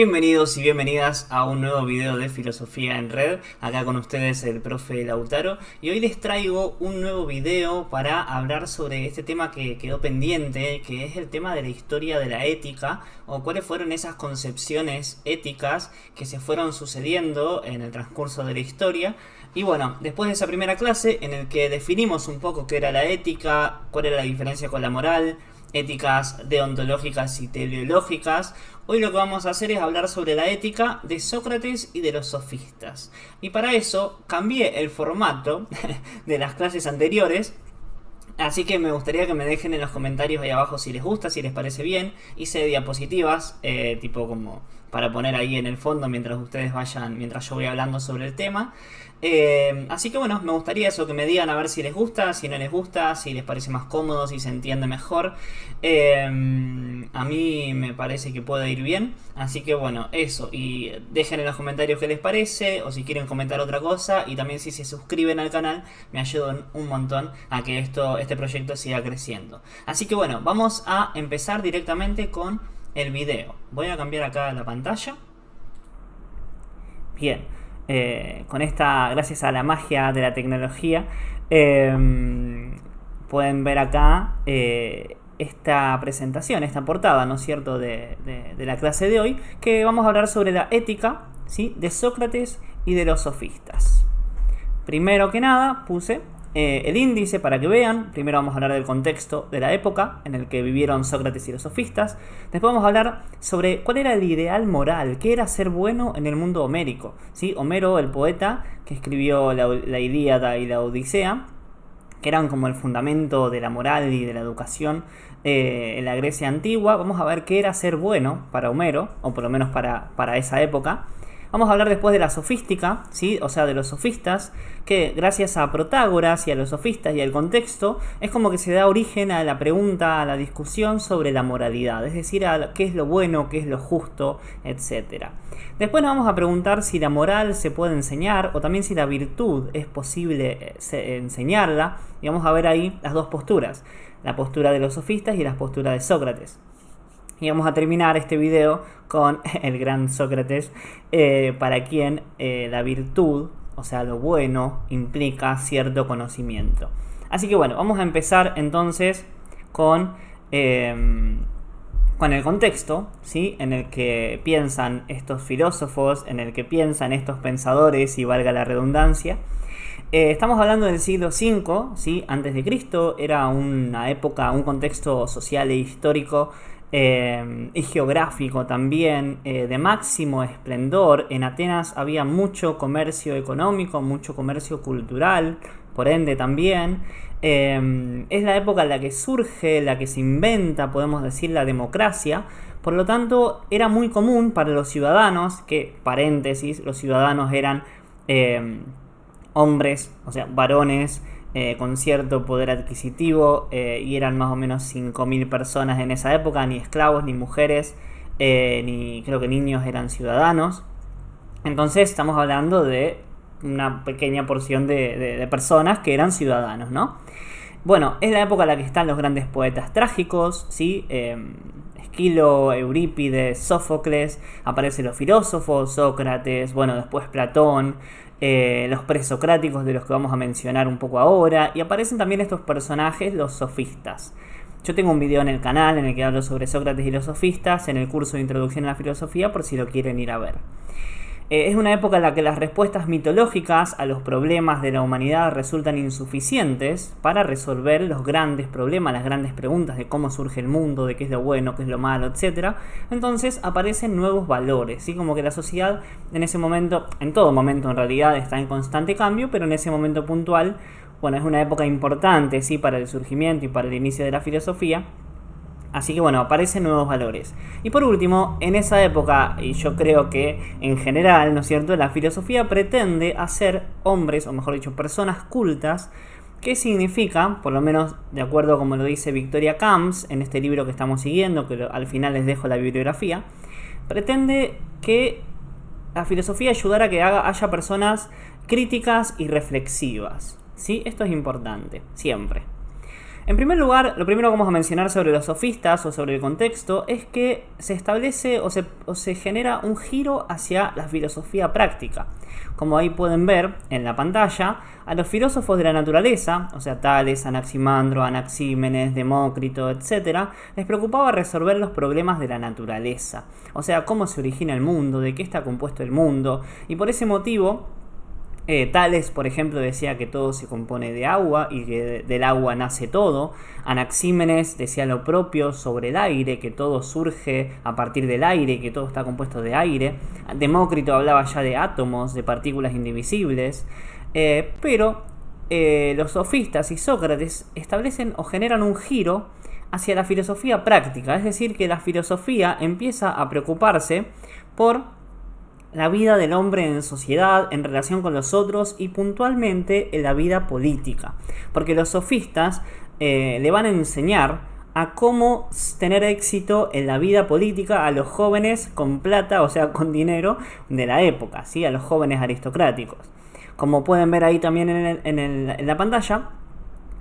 Bienvenidos y bienvenidas a un nuevo video de Filosofía en Red. Acá con ustedes el profe Lautaro. Y hoy les traigo un nuevo video para hablar sobre este tema que quedó pendiente, que es el tema de la historia de la ética, o cuáles fueron esas concepciones éticas que se fueron sucediendo en el transcurso de la historia. Y bueno, después de esa primera clase en el que definimos un poco qué era la ética, cuál era la diferencia con la moral, éticas deontológicas y teleológicas, hoy lo que vamos a hacer es hablar sobre la ética de Sócrates y de los sofistas. Y para eso cambié el formato de las clases anteriores. Así que me gustaría que me dejen en los comentarios ahí abajo si les gusta, si les parece bien. Hice diapositivas, tipo como para poner ahí en el fondo mientras ustedes vayan, mientras yo voy hablando sobre el tema. Así que bueno, me gustaría eso, que me digan a ver si les gusta, si no les gusta, si les parece más cómodo, si se entiende mejor. A mí me parece que puede ir bien. Así que bueno, eso. Y dejen en los comentarios qué les parece, o si quieren comentar otra cosa. Y también si se suscriben al canal, me ayudan un montón a que este proyecto siga creciendo. Así que bueno, vamos a empezar directamente con el video. Voy a cambiar acá la pantalla. Bien. Con esta, gracias a la magia de la tecnología, pueden ver acá esta presentación, esta portada, ¿no es cierto?, de la clase de hoy, que vamos a hablar sobre la ética, ¿sí?, de Sócrates y de los sofistas. Primero que nada puse el índice para que vean. Primero vamos a hablar del contexto de la época en el que vivieron Sócrates y los sofistas. Después vamos a hablar sobre cuál era el ideal moral, qué era ser bueno en el mundo homérico, ¿sí? Homero, el poeta que escribió la Ilíada y la Odisea, que eran como el fundamento de la moral y de la educación en la Grecia antigua. Vamos a ver qué era ser bueno para Homero, o por lo menos para esa época. Vamos a hablar después de la sofística, ¿sí? O sea, de los sofistas, que gracias a Protágoras y a los sofistas y al contexto, es como que se da origen a la pregunta, a la discusión sobre la moralidad, es decir, a qué es lo bueno, qué es lo justo, etc. Después nos vamos a preguntar si la moral se puede enseñar, o también si la virtud es posible enseñarla, y vamos a ver ahí las dos posturas, la postura de los sofistas y la postura de Sócrates. Y vamos a terminar este video con el gran Sócrates, para quien la virtud, o sea, lo bueno, implica cierto conocimiento. Así que bueno, vamos a empezar entonces con el contexto, ¿sí?, en el que piensan estos filósofos, en el que piensan estos pensadores, y valga la redundancia. Estamos hablando del siglo V, ¿sí?, antes de Cristo. Era una época, un contexto social e histórico y geográfico también de máximo esplendor. En Atenas había mucho comercio económico, mucho comercio cultural, por ende también. Es la época en la que surge, en la que se inventa, podemos decir, la democracia. Por lo tanto, era muy común para los ciudadanos, que, paréntesis, los ciudadanos eran hombres, o sea, varones, con cierto poder adquisitivo, y eran más o menos 5.000 personas en esa época, ni esclavos, ni mujeres, ni creo que niños eran ciudadanos. Entonces estamos hablando de una pequeña porción de personas que eran ciudadanos, ¿no? Bueno, es la época en la que están los grandes poetas trágicos, ¿sí? Esquilo, Eurípides, Sófocles, aparecen los filósofos, Sócrates, bueno, después Platón, los presocráticos, de los que vamos a mencionar un poco ahora, y aparecen también estos personajes, los sofistas. Yo tengo un video en el canal en el que hablo sobre Sócrates y los sofistas, en el curso de Introducción a la Filosofía, por si lo quieren ir a ver. Es una época en la que las respuestas mitológicas a los problemas de la humanidad resultan insuficientes para resolver los grandes problemas, las grandes preguntas de cómo surge el mundo, de qué es lo bueno, qué es lo malo, etc. Entonces aparecen nuevos valores, ¿sí? Como que la sociedad en ese momento, en todo momento en realidad, está en constante cambio, pero en ese momento puntual, bueno, es una época importante, ¿sí?, para el surgimiento y para el inicio de la filosofía. Así que bueno, aparecen nuevos valores. Y por último, en esa época, y yo creo que en general, ¿no es cierto?, la filosofía pretende hacer hombres, o mejor dicho, personas cultas. ¿Qué significa? Por lo menos de acuerdo a como lo dice Victoria Camps en este libro que estamos siguiendo, que al final les dejo la bibliografía. Pretende que la filosofía ayudara a que haya personas críticas y reflexivas, ¿sí? Esto es importante, siempre. En primer lugar, lo primero que vamos a mencionar sobre los sofistas o sobre el contexto es que se establece o se genera un giro hacia la filosofía práctica. Como ahí pueden ver en la pantalla, a los filósofos de la naturaleza, o sea, Tales, Anaximandro, Anaxímenes, Demócrito, etc., les preocupaba resolver los problemas de la naturaleza. O sea, cómo se origina el mundo, de qué está compuesto el mundo, y por ese motivo Tales, por ejemplo, decía que todo se compone de agua y que del agua nace todo. Anaxímenes decía lo propio sobre el aire, que todo surge a partir del aire, que todo está compuesto de aire. Demócrito hablaba ya de átomos, de partículas indivisibles. Pero los sofistas y Sócrates establecen o generan un giro hacia la filosofía práctica. Es decir, que la filosofía empieza a preocuparse por la vida del hombre en sociedad, en relación con los otros y puntualmente en la vida política. Porque los sofistas le van a enseñar a cómo tener éxito en la vida política a los jóvenes con plata, o sea, con dinero de la época, ¿sí? A los jóvenes aristocráticos. Como pueden ver ahí también en la pantalla,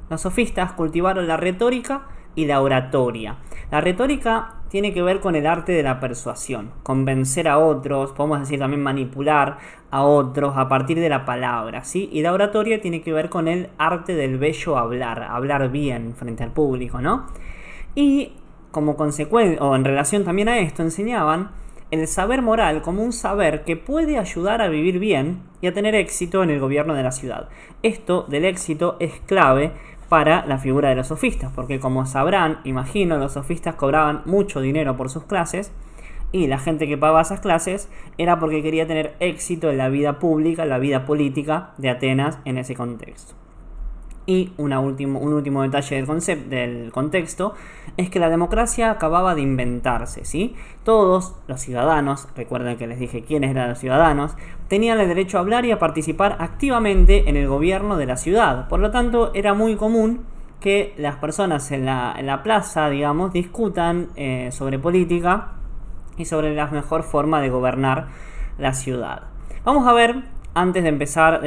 los sofistas cultivaron la retórica y la oratoria. La retórica tiene que ver con el arte de la persuasión, convencer a otros, podemos decir también manipular a otros a partir de la palabra, ¿sí? Y la oratoria tiene que ver con el arte del bello hablar, hablar bien frente al público, ¿no? Y como consecuencia, o en relación también a esto, enseñaban el saber moral como un saber que puede ayudar a vivir bien y a tener éxito en el gobierno de la ciudad. Esto del éxito es clave para la figura de los sofistas, porque como sabrán, imagino, los sofistas cobraban mucho dinero por sus clases y la gente que pagaba esas clases era porque quería tener éxito en la vida pública, en la vida política de Atenas en ese contexto. Y un último detalle del contexto es que la democracia acababa de inventarse, ¿sí? Todos los ciudadanos, recuerden que les dije quiénes eran los ciudadanos, tenían el derecho a hablar y a participar activamente en el gobierno de la ciudad. Por lo tanto, era muy común que las personas en la plaza, digamos, discutan sobre política y sobre la mejor forma de gobernar la ciudad. Vamos a ver, antes de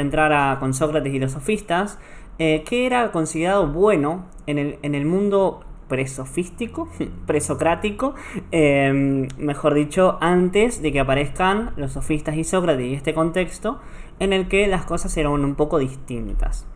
entrar con Sócrates y los sofistas, qué era considerado bueno en el mundo presofístico, presocrático, mejor dicho, antes de que aparezcan los sofistas y Sócrates y este contexto en el que las cosas eran un poco distintas.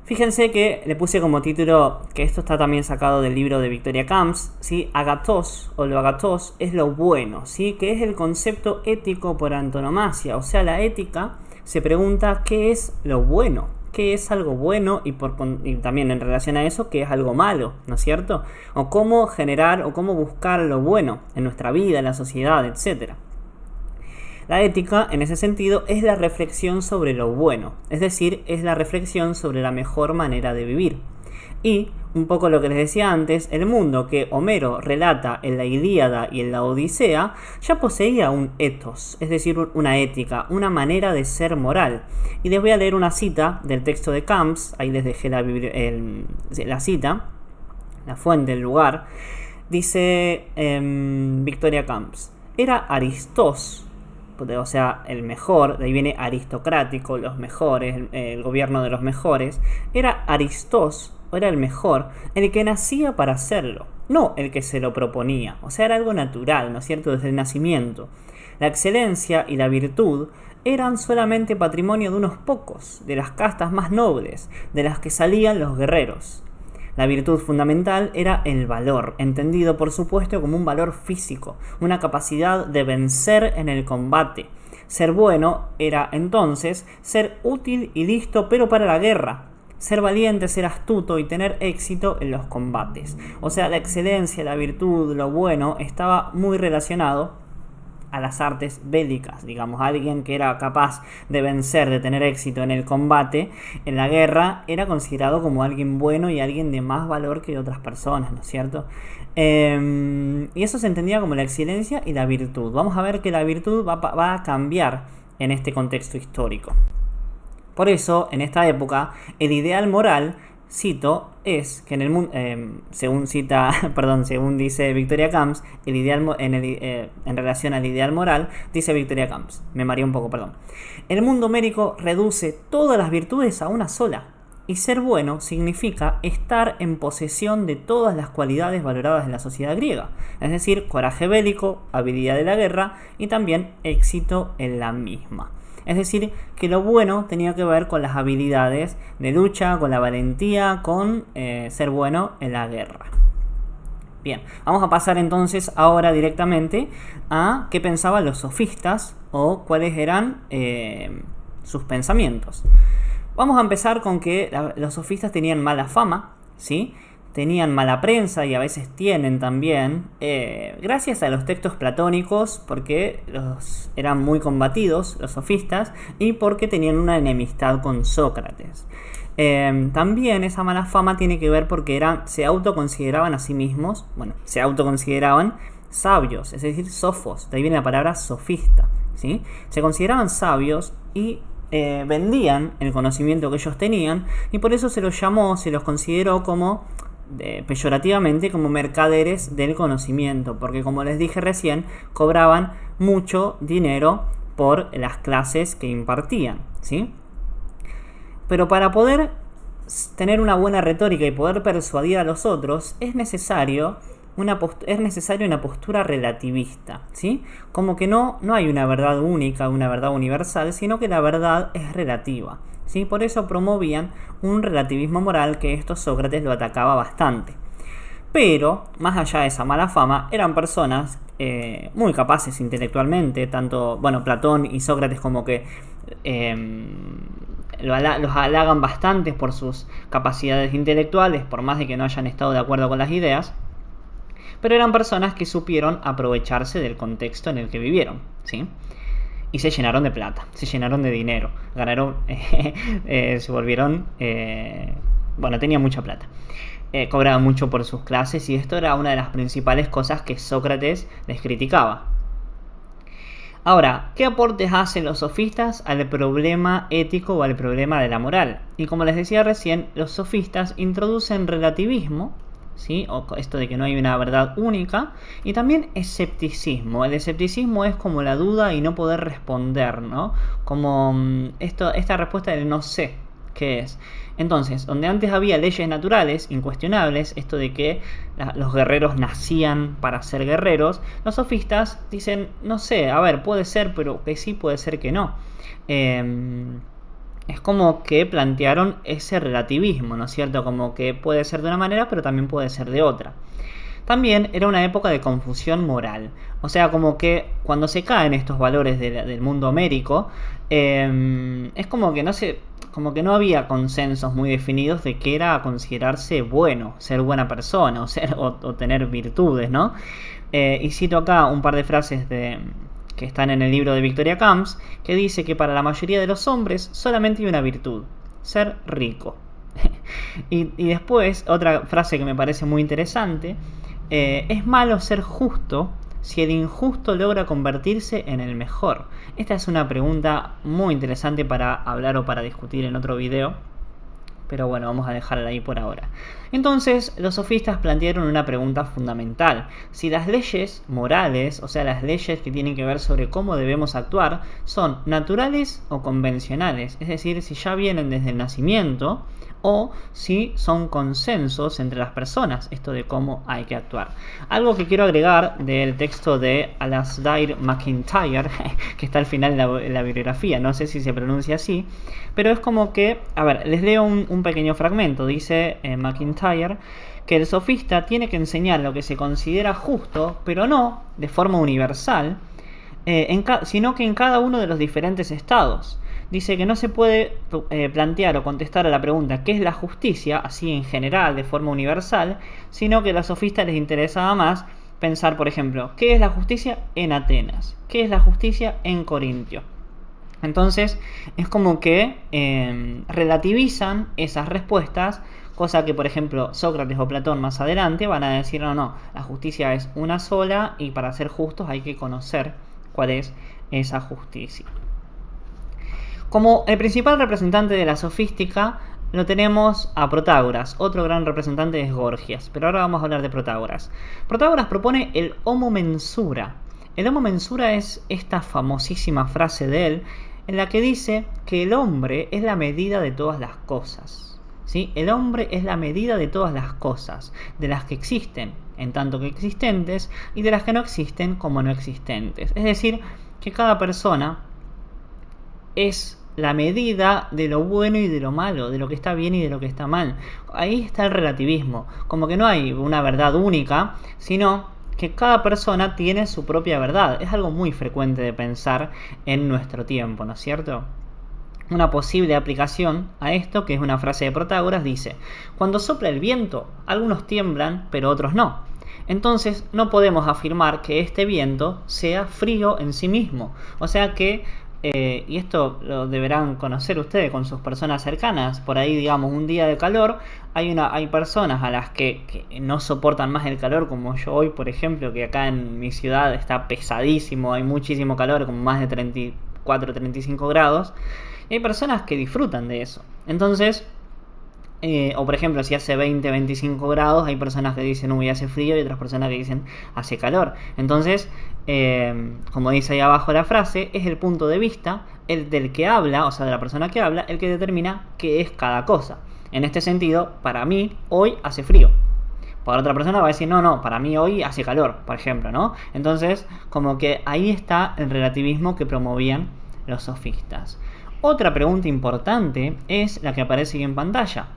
Fíjense que le puse como título, que esto está también sacado del libro de Victoria Camps, ¿sí? Agathos, o lo agathos, es lo bueno, ¿sí? Que es el concepto ético por antonomasia. O sea, la ética se pregunta qué es lo bueno, qué es algo bueno y también en relación a eso, qué es algo malo, ¿no es cierto? O cómo generar o cómo buscar lo bueno en nuestra vida, en la sociedad, etc. La ética, en ese sentido, es la reflexión sobre lo bueno, es decir, es la reflexión sobre la mejor manera de vivir. Y, un poco lo que les decía antes, el mundo que Homero relata en la Ilíada y en la Odisea ya poseía un ethos, es decir, una ética, una manera de ser moral. Y les voy a leer una cita del texto de Camps, ahí les dejé la cita, la fuente, el lugar. Dice Victoria Camps: era Aristos, o sea, el mejor, de ahí viene aristocrático, los mejores, el gobierno de los mejores. Era Aristos, era el mejor, el que nacía para hacerlo, no el que se lo proponía. O sea, era algo natural, ¿no es cierto?, desde el nacimiento. La excelencia y la virtud eran solamente patrimonio de unos pocos, de las castas más nobles, de las que salían los guerreros. La virtud fundamental era el valor, entendido por supuesto como un valor físico, una capacidad de vencer en el combate. Ser bueno era entonces ser útil y listo, pero para la guerra. Ser valiente, ser astuto y tener éxito en los combates. O sea, la excelencia, la virtud, lo bueno estaba muy relacionado a las artes bélicas, digamos. Alguien que era capaz de vencer, de tener éxito en el combate, en la guerra, era considerado como alguien bueno y alguien de más valor que otras personas, ¿no es cierto? Y eso se entendía como la excelencia y la virtud. Vamos a ver que la virtud va a cambiar en este contexto histórico. Por eso, en esta época, el ideal moral, cito, es que en el mundo, según dice Victoria Camps, el ideal en relación al ideal moral, dice Victoria Camps, me mareé un poco, perdón. El mundo homérico reduce todas las virtudes a una sola, Y ser bueno significa estar en posesión de todas las cualidades valoradas en la sociedad griega, es decir, coraje bélico, habilidad de la guerra y también éxito en la misma. Es decir, que lo bueno tenía que ver con las habilidades de lucha, con la valentía, con ser bueno en la guerra. Bien, vamos a pasar entonces ahora directamente a qué pensaban los sofistas o cuáles eran sus pensamientos. Vamos a empezar con que los sofistas tenían mala fama, ¿sí? Tenían mala prensa y a veces tienen también, gracias a los textos platónicos, porque eran muy combatidos los sofistas y porque tenían una enemistad con Sócrates. También esa mala fama tiene que ver porque se autoconsideraban a sí mismos, se autoconsideraban sabios, es decir, sofos, de ahí viene la palabra sofista, ¿sí? Se consideraban sabios y vendían el conocimiento que ellos tenían y por eso se los consideró como peyorativamente como mercaderes del conocimiento, porque como les dije recién, cobraban mucho dinero por las clases que impartían, ¿sí? Pero para poder tener una buena retórica y poder persuadir a los otros es necesario una postura relativista, ¿sí? Como que no hay una verdad única, una verdad universal, sino que la verdad es relativa, ¿sí? Por eso promovían un relativismo moral que Sócrates lo atacaba bastante. Pero, más allá de esa mala fama, eran personas muy capaces intelectualmente, tanto, Platón y Sócrates como que los halagan bastante por sus capacidades intelectuales, por más de que no hayan estado de acuerdo con las ideas. Pero eran personas que supieron aprovecharse del contexto en el que vivieron, ¿sí? Y se llenaron de plata, se llenaron de dinero, ganaron, se volvieron, tenían mucha plata. Cobraban mucho por sus clases y esto era una de las principales cosas que Sócrates les criticaba. Ahora, ¿qué aportes hacen los sofistas al problema ético o al problema de la moral? Y como les decía recién, los sofistas introducen relativismo, ¿sí? O esto de que no hay una verdad única, y también escepticismo. El escepticismo es como la duda y no poder responder, ¿no? Como esta respuesta del no sé qué es. Entonces, donde antes había leyes naturales incuestionables, esto de que los guerreros nacían para ser guerreros, los sofistas dicen, no sé, a ver, puede ser, pero que sí, puede ser que no. Es como que plantearon ese relativismo, ¿no es cierto? Como que puede ser de una manera, pero también puede ser de otra. También era una época de confusión moral. O sea, como que cuando se caen estos valores del mundo homérico, es como que no había consensos muy definidos de qué era considerarse bueno, ser buena persona o tener virtudes, ¿no? Y cito acá un par de frases que están en el libro de Victoria Camps, que dice que para la mayoría de los hombres solamente hay una virtud, ser rico. y después, otra frase que me parece muy interesante, es malo ser justo si el injusto logra convertirse en el mejor. Esta es una pregunta muy interesante para hablar o para discutir en otro video, pero bueno, vamos a dejarla ahí por ahora. Entonces, los sofistas plantearon una pregunta fundamental. Si las leyes morales, o sea, las leyes que tienen que ver sobre cómo debemos actuar, son naturales o convencionales, es decir, si ya vienen desde el nacimiento, o si son consensos entre las personas, esto de cómo hay que actuar. Algo que quiero agregar del texto de Alasdair MacIntyre, que está al final de la bibliografía, no sé si se pronuncia así, pero es como que, les leo un pequeño fragmento. Dice MacIntyre que el sofista tiene que enseñar lo que se considera justo, pero no de forma universal, sino que en cada uno de los diferentes estados. Dice que no se puede plantear o contestar a la pregunta ¿qué es la justicia? Así en general, de forma universal, sino que a los sofistas les interesaba más pensar, por ejemplo, ¿qué es la justicia en Atenas? ¿Qué es la justicia en Corintio? Entonces, es como que relativizan esas respuestas, cosa que, por ejemplo, Sócrates o Platón más adelante van a decir, no, la justicia es una sola y para ser justos hay que conocer cuál es esa justicia. Como el principal representante de la sofística lo tenemos a Protágoras, otro gran representante es Gorgias, pero ahora vamos a hablar de Protágoras. Protágoras propone el homo mensura. El homo mensura es esta famosísima frase de él, en la que dice que el hombre es la medida de todas las cosas. ¿sí? El hombre es la medida de todas las cosas, de las que existen, en tanto que existentes, y de las que no existen como no existentes. Es decir, que cada persona es la medida de lo bueno y de lo malo, de lo que está bien y de lo que está mal. Ahí está el relativismo, como que no hay una verdad única, sino que cada persona tiene su propia verdad. Es algo muy frecuente de pensar en nuestro tiempo, ¿no es cierto? Una posible aplicación a esto, que es una frase de Protágoras, dice: cuando sopla el viento, algunos tiemblan, pero otros no. Entonces no podemos afirmar que este viento sea frío en sí mismo. O sea que, y esto lo deberán conocer ustedes con sus personas cercanas, por ahí digamos un día de calor, hay personas a las que no soportan más el calor, como yo hoy por ejemplo, que acá en mi ciudad está pesadísimo, hay muchísimo calor, como más de 34, 35 grados, y hay personas que disfrutan de eso. Entonces, o por ejemplo, si hace 20, 25 grados, hay personas que dicen uy, hace frío, y otras personas que dicen hace calor. Entonces, como dice ahí abajo la frase, es el punto de vista el del que habla, o sea, de la persona que habla, el que determina qué es cada cosa. En este sentido, para mí, hoy hace frío. Para otra persona va a decir, no, para mí hoy hace calor, por ejemplo, ¿no? Entonces, como que ahí está el relativismo que promovían los sofistas. Otra pregunta importante es la que aparece aquí en pantalla: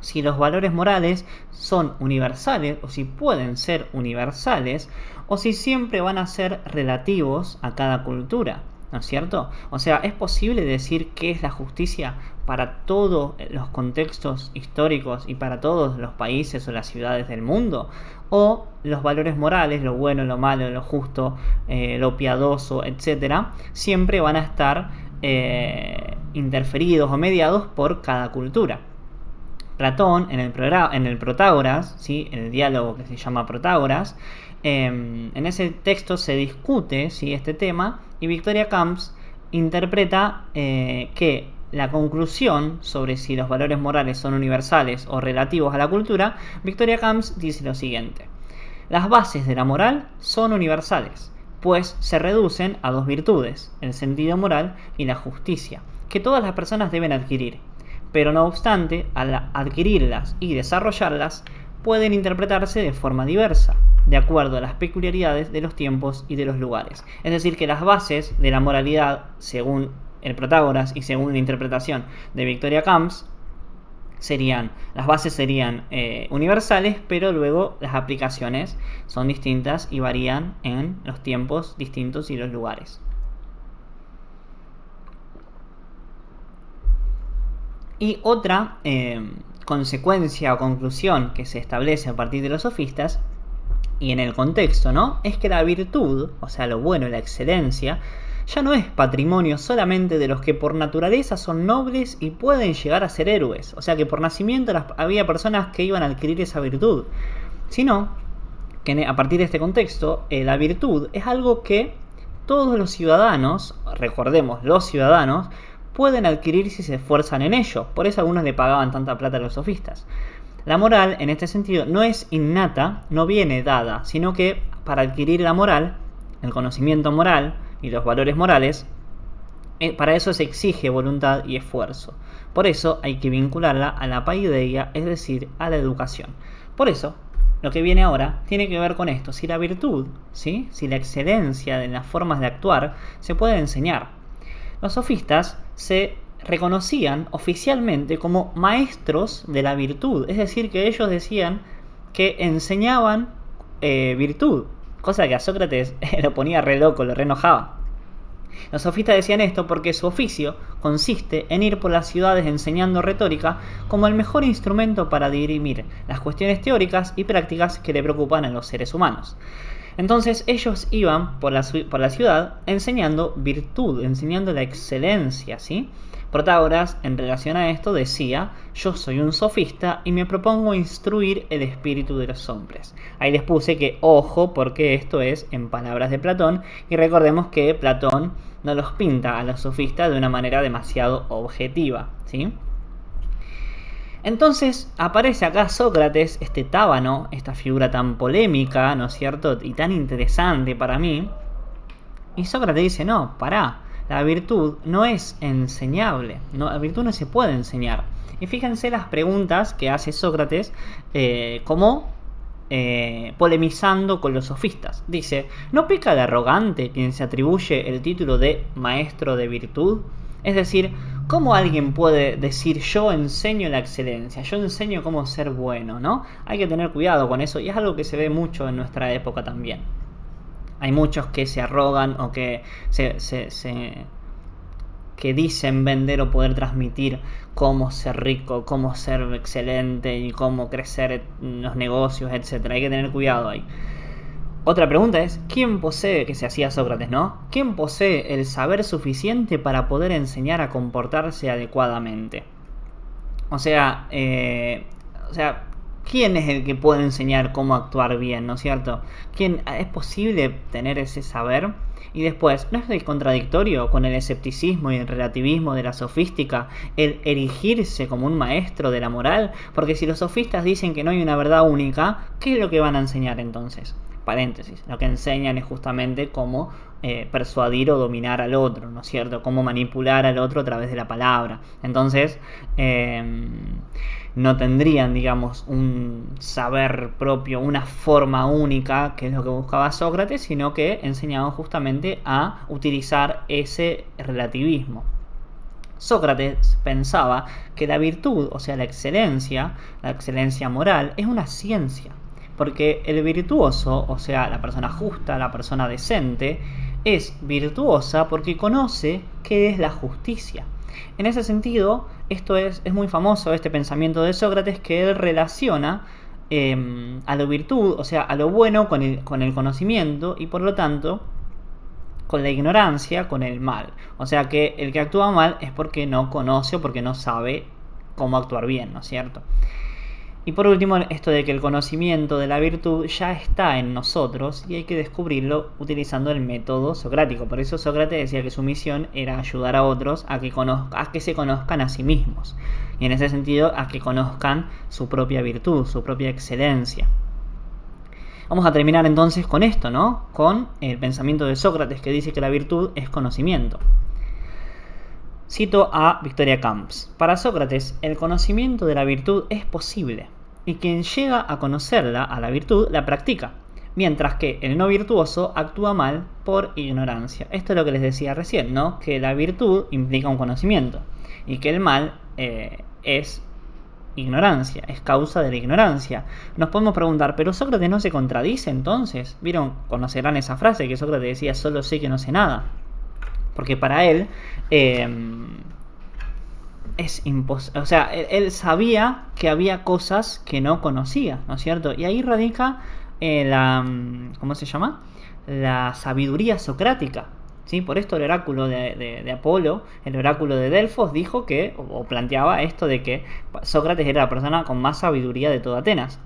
si los valores morales son universales, o si pueden ser universales, o si siempre van a ser relativos a cada cultura, ¿no es cierto? O sea, ¿es posible decir qué es la justicia para todos los contextos históricos y para todos los países o las ciudades del mundo? ¿O los valores morales, lo bueno, lo malo, lo justo, lo piadoso, etcétera, siempre van a estar interferidos o mediados por cada cultura? Platón, en el Protágoras, ¿sí? En el diálogo que se llama Protágoras, en ese texto se discute, ¿sí?, este tema, y Victoria Camps interpreta que la conclusión sobre si los valores morales son universales o relativos a la cultura, Victoria Camps dice lo siguiente: las bases de la moral son universales, pues se reducen a dos virtudes, el sentido moral y la justicia, que todas las personas deben adquirir. Pero no obstante, al adquirirlas y desarrollarlas, pueden interpretarse de forma diversa, de acuerdo a las peculiaridades de los tiempos y de los lugares. Es decir, que las bases de la moralidad, según el Protágoras y según la interpretación de Victoria Camps, las bases serían universales, pero luego las aplicaciones son distintas y varían en los tiempos distintos y los lugares. Y otra consecuencia o conclusión que se establece a partir de los sofistas y en el contexto, ¿no?, es que la virtud, o sea, lo bueno, la excelencia, ya no es patrimonio solamente de los que por naturaleza son nobles y pueden llegar a ser héroes. O sea, que por nacimiento había personas que iban a adquirir esa virtud, sino que a partir de este contexto, la virtud es algo que todos los ciudadanos, recordemos, los ciudadanos, pueden adquirir si se esfuerzan en ello. Por eso algunos le pagaban tanta plata a los sofistas. La moral, en este sentido, no es innata, no viene dada, sino que para adquirir la moral, el conocimiento moral y los valores morales, para eso se exige voluntad y esfuerzo. Por eso hay que vincularla a la paideia, es decir, a la educación. Por eso, lo que viene ahora tiene que ver con esto: si la virtud, ¿sí?, si la excelencia en las formas de actuar se puede enseñar. Los sofistas se reconocían oficialmente como maestros de la virtud, es decir, que ellos decían que enseñaban virtud, cosa que a Sócrates lo ponía re loco, lo re enojaba. Los sofistas decían esto porque su oficio consiste en ir por las ciudades enseñando retórica como el mejor instrumento para dirimir las cuestiones teóricas y prácticas que le preocupan a los seres humanos. Entonces ellos iban por la ciudad enseñando virtud, enseñando la excelencia, ¿sí? Protágoras, en relación a esto, decía: yo soy un sofista y me propongo instruir el espíritu de los hombres. Ahí les puse que ojo, porque esto es en palabras de Platón, y recordemos que Platón no los pinta a los sofistas de una manera demasiado objetiva, ¿sí? Entonces aparece acá Sócrates, este tábano, esta figura tan polémica, ¿no es cierto?, y tan interesante para mí. Y Sócrates dice: no, pará, la virtud no es enseñable, la virtud no se puede enseñar. Y fíjense las preguntas que hace Sócrates como polemizando con los sofistas. Dice: ¿no peca de arrogante quien se atribuye el título de maestro de virtud? Es decir, ¿cómo alguien puede decir yo enseño la excelencia, yo enseño cómo ser bueno, ¿no? Hay que tener cuidado con eso, y es algo que se ve mucho en nuestra época también. Hay muchos que se arrogan o que que dicen vender o poder transmitir cómo ser rico, cómo ser excelente y cómo crecer en los negocios, etc. Hay que tener cuidado ahí. Otra pregunta es: ¿quién posee, que se hacía Sócrates, ¿no? ¿Quién posee el saber suficiente para poder enseñar a comportarse adecuadamente? O sea, ¿quién es el que puede enseñar cómo actuar bien, ¿no es cierto? ¿Quién es posible tener ese saber? Y después, ¿no es contradictorio con el escepticismo y el relativismo de la sofística el erigirse como un maestro de la moral? Porque si los sofistas dicen que no hay una verdad única, ¿qué es lo que van a enseñar entonces? Paréntesis, lo que enseñan es justamente cómo persuadir o dominar al otro, ¿no es cierto? Cómo manipular al otro a través de la palabra. Entonces, no tendrían, digamos, un saber propio, una forma única, que es lo que buscaba Sócrates, sino que enseñaban justamente a utilizar ese relativismo. Sócrates pensaba que la virtud, o sea, la excelencia moral, es una ciencia. Porque el virtuoso, o sea, la persona justa, la persona decente, es virtuosa porque conoce qué es la justicia. En ese sentido, esto es muy famoso, este pensamiento de Sócrates, que él relaciona a la virtud, o sea, a lo bueno con el conocimiento, y por lo tanto con la ignorancia, con el mal. O sea que el que actúa mal es porque no conoce o porque no sabe cómo actuar bien, ¿no es cierto? Y por último, esto de que el conocimiento de la virtud ya está en nosotros y hay que descubrirlo utilizando el método socrático. Por eso Sócrates decía que su misión era ayudar a otros a que se conozcan a sí mismos. Y en ese sentido, a que conozcan su propia virtud, su propia excelencia. Vamos a terminar entonces con esto, ¿no? Con el pensamiento de Sócrates, que dice que la virtud es conocimiento. Cito a Victoria Camps. Para Sócrates, el conocimiento de la virtud es posible, y quien llega a conocerla, a la virtud, la practica, mientras que el no virtuoso actúa mal por ignorancia. Esto es lo que les decía recién, ¿no? Que la virtud implica un conocimiento, y que el mal es ignorancia, es causa de la ignorancia. Nos podemos preguntar, ¿pero Sócrates no se contradice entonces? ¿Vieron? Conocerán esa frase que Sócrates decía: solo sé que no sé nada. Porque para él es imposible, o sea, él sabía que había cosas que no conocía, ¿no es cierto? Y ahí radica ¿cómo se llama? La sabiduría socrática, ¿sí? Por esto el oráculo de Apolo, el oráculo de Delfos, dijo que, o planteaba esto de que Sócrates era la persona con más sabiduría de toda Atenas.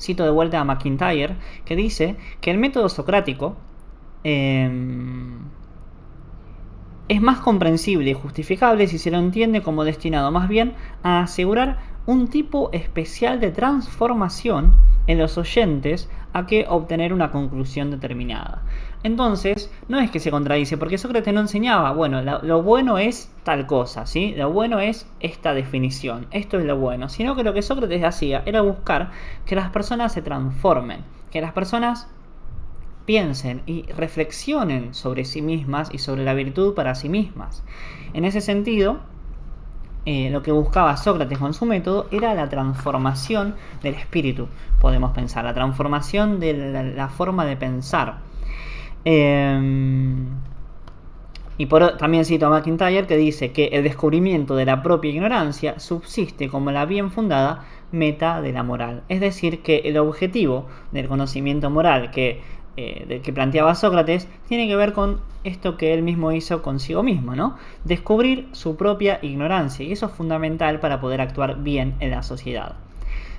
Cito de vuelta a McIntyre, que dice que el método socrático es más comprensible y justificable si se lo entiende como destinado más bien a asegurar un tipo especial de transformación en los oyentes a que obtener una conclusión determinada. Entonces, no es que se contradice, porque Sócrates no enseñaba, bueno, lo bueno es tal cosa, ¿sí? Lo bueno es esta definición, esto es lo bueno, sino que lo que Sócrates hacía era buscar que las personas se transformen, que las personas piensen y reflexionen sobre sí mismas y sobre la virtud para sí mismas. En ese sentido, lo que buscaba Sócrates con su método era la transformación del espíritu, podemos pensar, la transformación de la forma de pensar. Y también cito a McIntyre, que dice que el descubrimiento de la propia ignorancia subsiste como la bien fundada meta de la moral. Es decir, que el objetivo del conocimiento moral que planteaba Sócrates tiene que ver con esto que él mismo hizo consigo mismo, ¿no? Descubrir su propia ignorancia, y eso es fundamental para poder actuar bien en la sociedad.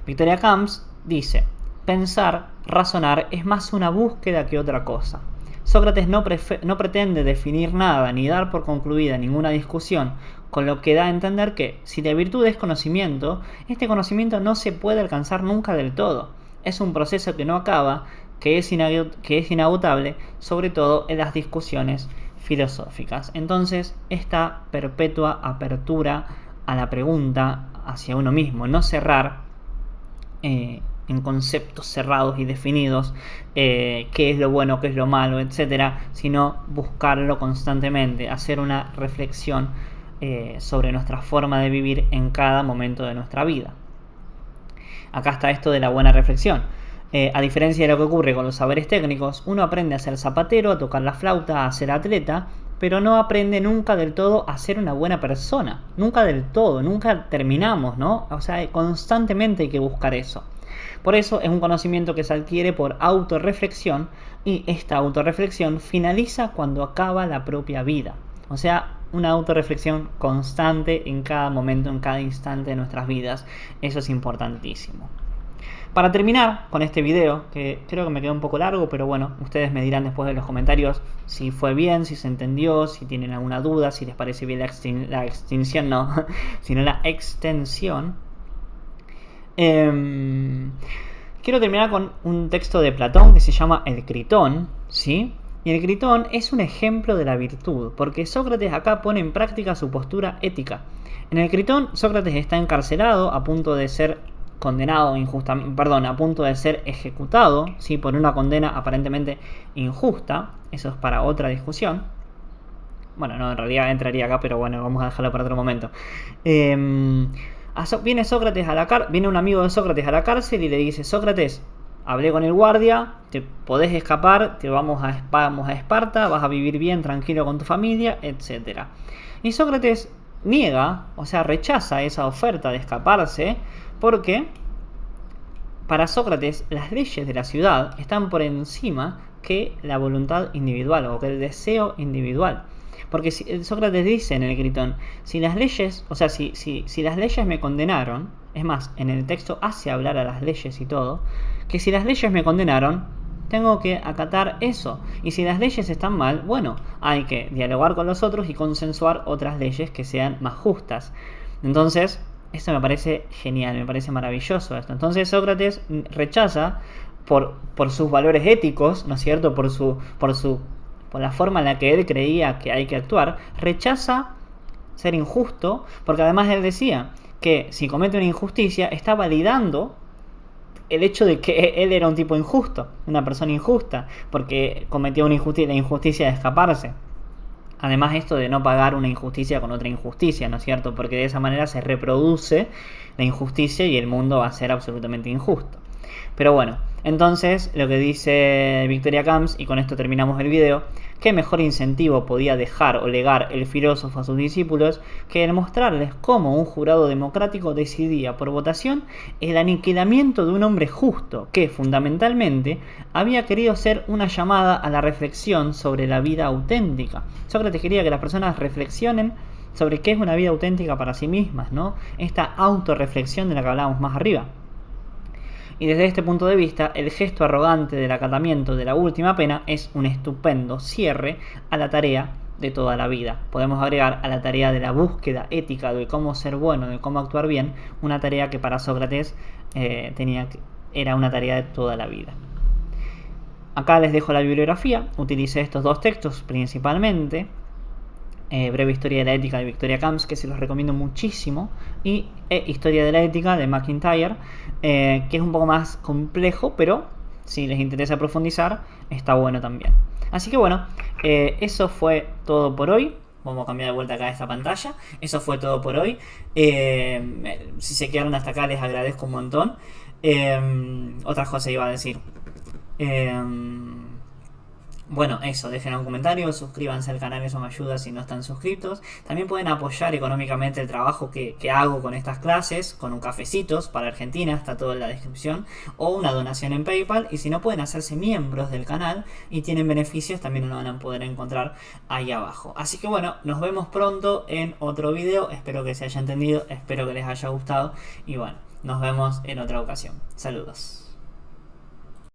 Victoria Camps dice: pensar, razonar es más una búsqueda que otra cosa. Sócrates no pretende definir nada ni dar por concluida ninguna discusión, con lo que da a entender que, si la virtud es conocimiento, este conocimiento no se puede alcanzar nunca del todo. Es un proceso que no acaba, que es inagotable, sobre todo en las discusiones filosóficas. Entonces, esta perpetua apertura a la pregunta hacia uno mismo, no cerrar en conceptos cerrados y definidos qué es lo bueno, qué es lo malo, etcétera, sino buscarlo constantemente, hacer una reflexión sobre nuestra forma de vivir en cada momento de nuestra vida. Acá está esto de la buena reflexión. A diferencia de lo que ocurre con los saberes técnicos, uno aprende a ser zapatero, a tocar la flauta, a ser atleta, pero no aprende nunca del todo a ser una buena persona. Nunca del todo, nunca terminamos, ¿no? O sea, constantemente hay que buscar eso. Por eso es un conocimiento que se adquiere por autorreflexión, y esta autorreflexión finaliza cuando acaba la propia vida. O sea, una autorreflexión constante en cada momento, en cada instante de nuestras vidas. Eso es importantísimo. Para terminar con este video, que creo que me quedó un poco largo, pero bueno, ustedes me dirán después de los comentarios si fue bien, si se entendió, si tienen alguna duda, si les parece bien la extinción, no, sino la extensión. Quiero terminar con un texto de Platón que se llama El Critón, ¿sí? Y el Critón es un ejemplo de la virtud, porque Sócrates acá pone en práctica su postura ética. En el Critón, Sócrates está encarcelado a punto de ser condenado injustamente, a punto de ser ejecutado, ¿sí? Por una condena aparentemente injusta. Eso es para otra discusión. Bueno, no, en realidad entraría acá, pero bueno, vamos a dejarlo para otro momento. Viene Sócrates viene un amigo de Sócrates a la cárcel y le dice: Sócrates, hablé con el guardia, te podés escapar, vamos a Esparta, vas a vivir bien, tranquilo con tu familia, etc. Y Sócrates niega, o sea, rechaza esa oferta de escaparse, porque para Sócrates las leyes de la ciudad están por encima que la voluntad individual o que el deseo individual. Porque Sócrates dice en el Critón, si las leyes me condenaron, es más, en el texto hace hablar a las leyes y todo, que si las leyes me condenaron, tengo que acatar eso. Y si las leyes están mal, bueno, hay que dialogar con los otros y consensuar otras leyes que sean más justas. Entonces, esto me parece genial, me parece maravilloso esto. Entonces Sócrates rechaza por sus valores éticos, ¿no es cierto? Por la forma en la que él creía que hay que actuar, rechaza ser injusto, porque además él decía que si comete una injusticia está validando el hecho de que él era un tipo injusto, una persona injusta, porque cometió la injusticia de escaparse. Además, esto de no pagar una injusticia con otra injusticia, ¿no es cierto? Porque de esa manera se reproduce la injusticia y el mundo va a ser absolutamente injusto. Pero bueno, entonces lo que dice Victoria Camps, y con esto terminamos el video, ¿qué mejor incentivo podía dejar o legar el filósofo a sus discípulos que el mostrarles cómo un jurado democrático decidía por votación el aniquilamiento de un hombre justo que, fundamentalmente, había querido ser una llamada a la reflexión sobre la vida auténtica? Sócrates quería que las personas reflexionen sobre qué es una vida auténtica para sí mismas, ¿no? Esta autorreflexión de la que hablábamos más arriba. Y desde este punto de vista, el gesto arrogante del acatamiento de la última pena es un estupendo cierre a la tarea de toda la vida. Podemos agregar a la tarea de la búsqueda ética de cómo ser bueno, de cómo actuar bien, una tarea que para Sócrates era una tarea de toda la vida. Acá les dejo la bibliografía. Utilicé estos dos textos principalmente. Breve Historia de la Ética de Victoria Camps, que se los recomiendo muchísimo, y Historia de la Ética de MacIntyre, que es un poco más complejo, pero si les interesa profundizar, está bueno también. Así que bueno, eso fue todo por hoy. Vamos a cambiar de vuelta acá esta pantalla. Eso fue todo por hoy. Si se quedaron hasta acá, les agradezco un montón. Otra cosa iba a decir. Bueno, eso, dejen un comentario, suscríbanse al canal, eso me ayuda si no están suscritos. También pueden apoyar económicamente el trabajo que hago con estas clases, con un cafecitos para Argentina, está todo en la descripción, o una donación en PayPal. Y si no, pueden hacerse miembros del canal y tienen beneficios, también lo van a poder encontrar ahí abajo. Así que bueno, nos vemos pronto en otro video, espero que se haya entendido, espero que les haya gustado y bueno, nos vemos en otra ocasión. Saludos.